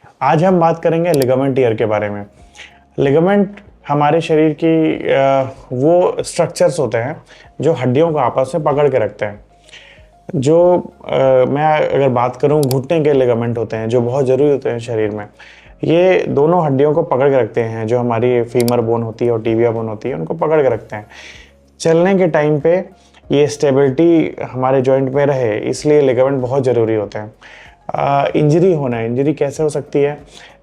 आज हम बात करेंगे लिगामेंट टीयर के बारे में। लिगामेंट हमारे शरीर की वो स्ट्रक्चर्स होते हैं जो हड्डियों को आपस में पकड़ के रखते हैं। मैं अगर बात करूं, घुटने के लिगामेंट होते हैं जो बहुत ज़रूरी होते हैं शरीर में। ये दोनों हड्डियों को पकड़ के रखते हैं, जो हमारी फीमर बोन होती है और टिबिया बोन होती है, उनको पकड़ के रखते हैं। चलने के टाइम पे ये स्टेबिलिटी हमारे जॉइंट में रहे, इसलिए लिगामेंट बहुत ज़रूरी होते हैं। इंजरी कैसे हो सकती है?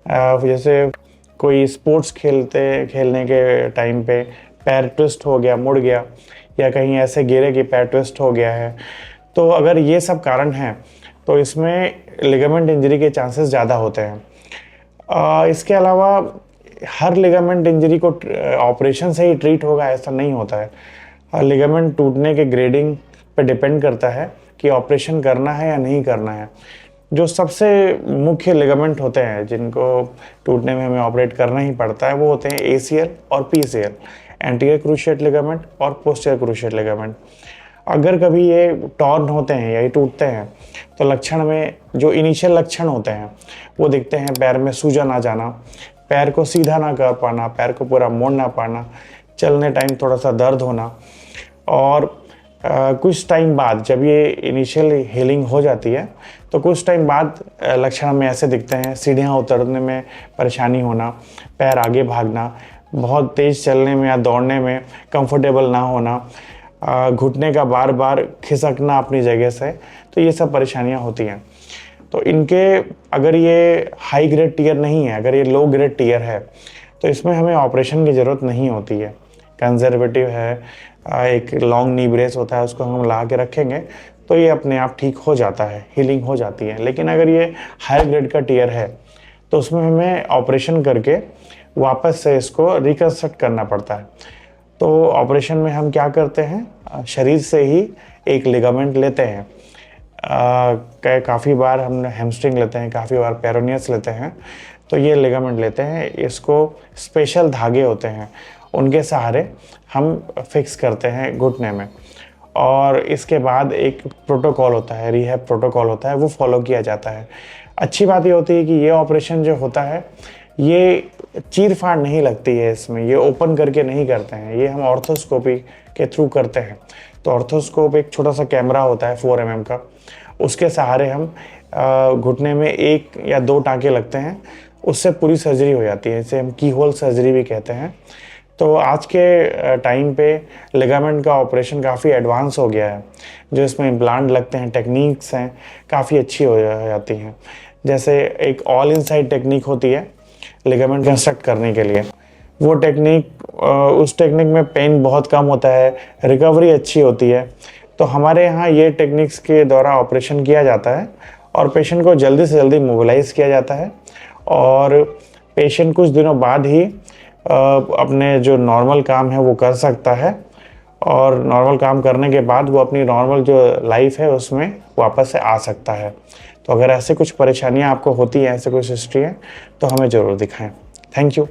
जैसे कोई स्पोर्ट्स खेलने के टाइम पे पैर ट्विस्ट हो गया, मुड़ गया, या कहीं ऐसे गिरे कि पैर ट्विस्ट हो गया है, तो अगर ये सब कारण हैं तो इसमें लिगामेंट इंजरी के चांसेस ज़्यादा होते हैं। इसके अलावा हर लिगामेंट इंजरी को ऑपरेशन से ही ट्रीट होगा ऐसा नहीं होता है। लिगामेंट टूटने के ग्रेडिंग पे डिपेंड करता है कि ऑपरेशन करना है या नहीं करना है। जो सबसे मुख्य लिगामेंट होते हैं जिनको टूटने में हमें ऑपरेट करना ही पड़ता है, वो होते हैं ACL और PCL, एंटीरियर क्रूशिएट लिगामेंट और पोस्टीरियर क्रूशिएट लिगामेंट। अगर कभी ये टॉर्न होते हैं या ये टूटते हैं तो लक्षण में जो इनिशियल लक्षण होते हैं वो दिखते हैं। पैर में सूजन आ जाना, पैर को सीधा ना कर पाना, पैर को पूरा मोड़ ना पाना, चलने टाइम थोड़ा सा दर्द होना, और कुछ टाइम बाद जब ये इनिशियल हीलिंग हो जाती है तो कुछ टाइम बाद लक्षण में ऐसे दिखते हैं। सीढ़ियाँ उतरने में परेशानी होना, पैर आगे भागना, बहुत तेज़ चलने में या दौड़ने में कंफर्टेबल ना होना, घुटने का बार बार खिसकना अपनी जगह से, तो ये सब परेशानियां होती हैं। तो इनके अगर ये हाई ग्रेड टीयर नहीं है, अगर ये लो ग्रेड टीयर है, तो इसमें हमें ऑपरेशन की ज़रूरत नहीं होती है। कंजर्वेटिव है, एक लॉन्ग नी ब्रेस होता है, उसको हम ला के रखेंगे तो ये अपने आप ठीक हो जाता है, हीलिंग हो जाती है। लेकिन अगर ये हाई ग्रेड का टीयर है तो उसमें हमें ऑपरेशन करके वापस से इसको रिकंस्ट्रक्ट करना पड़ता है। तो ऑपरेशन में हम क्या करते हैं, शरीर से ही एक लिगामेंट लेते हैं। काफ़ी बार हम हैमस्ट्रिंग लेते हैं, काफ़ी बार पेरोनियस लेते हैं। तो ये लिगामेंट लेते हैं, इसको स्पेशल धागे होते हैं, उनके सहारे हम फिक्स करते हैं घुटने में। और इसके बाद एक प्रोटोकॉल होता है, रिहैब प्रोटोकॉल होता है, वो फॉलो किया जाता है। अच्छी बात ये होती है कि ये ऑपरेशन जो होता है ये चीर फाड़ नहीं लगती है, इसमें ये ओपन करके नहीं करते हैं, ये हम ऑर्थोस्कोपी के थ्रू करते हैं। तो ऑर्थोस्कोप एक छोटा सा कैमरा होता है 4 mm का, उसके सहारे हम घुटने में 1 या 2 टाँके लगते हैं, उससे पूरी सर्जरी हो जाती है। इसे हम की होल सर्जरी भी कहते हैं। तो आज के टाइम पे लिगामेंट का ऑपरेशन काफ़ी एडवांस हो गया है। जो इसमें इम्प्लांट लगते हैं, टेक्निक्स हैं, काफ़ी अच्छी हो जाती हैं। जैसे एक ऑल इनसाइड टेक्निक होती है लिगामेंट कंस्ट्रक्ट करने के लिए, वो टेक्निक, उस टेक्निक में पेन बहुत कम होता है, रिकवरी अच्छी होती है। तो हमारे यहाँ ये टेक्निक्स के द्वारा ऑपरेशन किया जाता है और पेशेंट को जल्दी से जल्दी मोबिलाइज किया जाता है, और पेशेंट कुछ दिनों बाद ही अपने जो नॉर्मल काम है वो कर सकता है, और नॉर्मल काम करने के बाद वो अपनी नॉर्मल जो लाइफ है उसमें वापस से आ सकता है। तो अगर ऐसे कुछ परेशानियां आपको होती हैं, ऐसे कुछ हिस्ट्री है, तो हमें ज़रूर दिखाएं। Thank you.